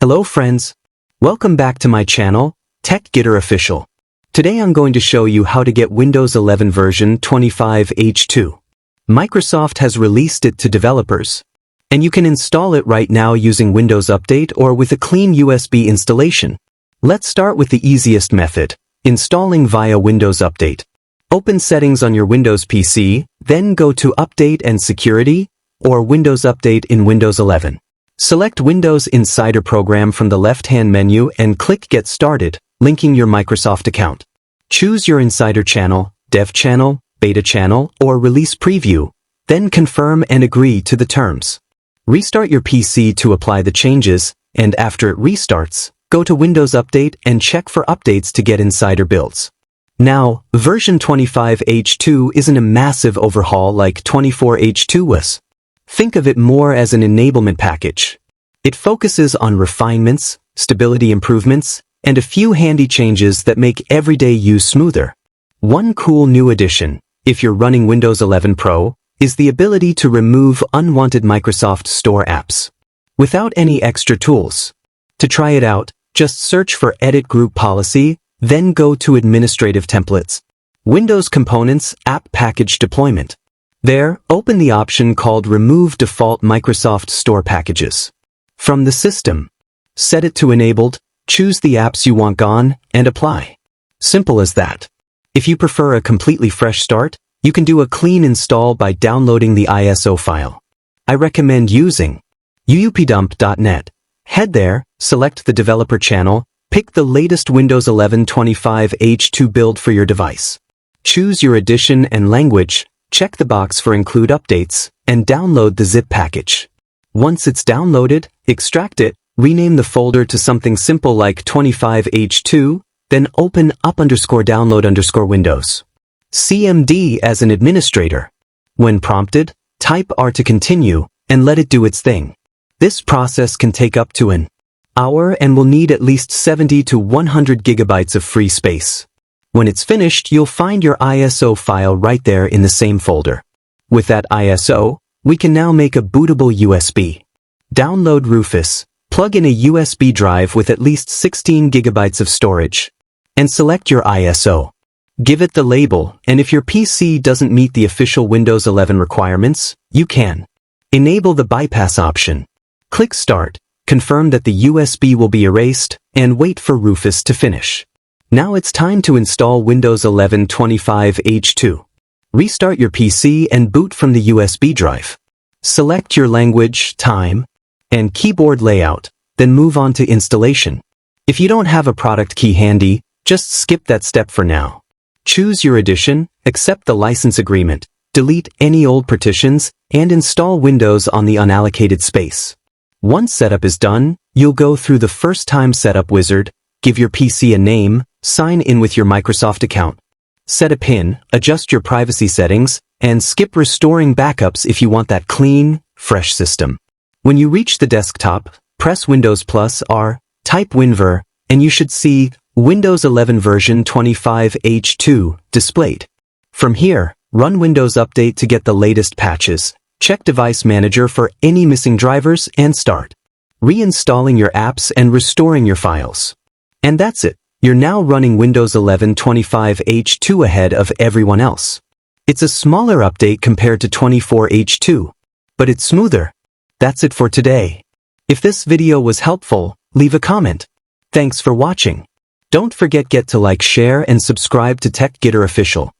Hello friends, welcome back to my channel, TechGetter Official. Today I'm going to show you how to get Windows 11 version 25H2. Microsoft has released it to developers, and you can install it right now using Windows Update or with a clean USB installation. Let's start with the easiest method, installing via Windows Update. Open Settings on your Windows PC, then go to Update and Security, or Windows Update in Windows 11. Select Windows Insider Program from the left-hand menu and click Get Started, linking your Microsoft account. Choose your Insider channel, Dev channel, Beta channel, or Release Preview, then confirm and agree to the terms. Restart your PC to apply the changes, and after it restarts, go to Windows Update and check for updates to get Insider builds. Now, version 25H2 isn't a massive overhaul like 24H2 was. Think of it more as an enablement package. It focuses on refinements, stability improvements, and a few handy changes that make everyday use smoother. One cool new addition, if you're running Windows 11 Pro, is the ability to remove unwanted Microsoft Store apps without any extra tools. To try it out, just search for Edit Group Policy, then go to Administrative Templates. Windows Components App Package Deployment. There, open the option called Remove Default Microsoft Store Packages. From the system, set it to Enabled, choose the apps you want gone, and apply. Simple as that. If you prefer a completely fresh start, you can do a clean install by downloading the ISO file. I recommend using uupdump.net. Head there, select the developer channel, pick the latest Windows 11 25H2 build for your device. Choose your edition and language, check the box for Include Updates, and download the zip package. Once it's downloaded, extract it, rename the folder to something simple like 25H2, then open up_download_Windows. CMD as an administrator. When prompted, type R to continue, and let it do its thing. This process can take up to an hour and will need at least 70 to 100 gigabytes of free space. When it's finished, you'll find your ISO file right there in the same folder. With that ISO, we can now make a bootable USB. Download Rufus, plug in a USB drive with at least 16 gigabytes of storage, and select your ISO. Give it the label, and if your PC doesn't meet the official Windows 11 requirements, you can enable the bypass option. Click Start, confirm that the USB will be erased, and wait for Rufus to finish. Now it's time to install Windows 11 25H2. Restart your PC and boot from the USB drive. Select your language, time, and keyboard layout, then move on to installation. If you don't have a product key handy, just skip that step for now. Choose your edition, accept the license agreement, delete any old partitions, and install Windows on the unallocated space. Once setup is done, you'll go through the first-time setup wizard, give your PC a name, sign in with your Microsoft account, set a PIN, adjust your privacy settings, and skip restoring backups if you want that clean, fresh system. When you reach the desktop, press Windows plus R, type WinVer, and you should see Windows 11 version 25H2 displayed. From here, run Windows Update to get the latest patches, check Device Manager for any missing drivers, and start reinstalling your apps and restoring your files. And that's it. You're now running Windows 11 25H2 ahead of everyone else. It's a smaller update compared to 24H2, but it's smoother. That's it for today. If this video was helpful, leave a comment. Thanks for watching. Don't forget to like, share, and subscribe to TechGetter Official.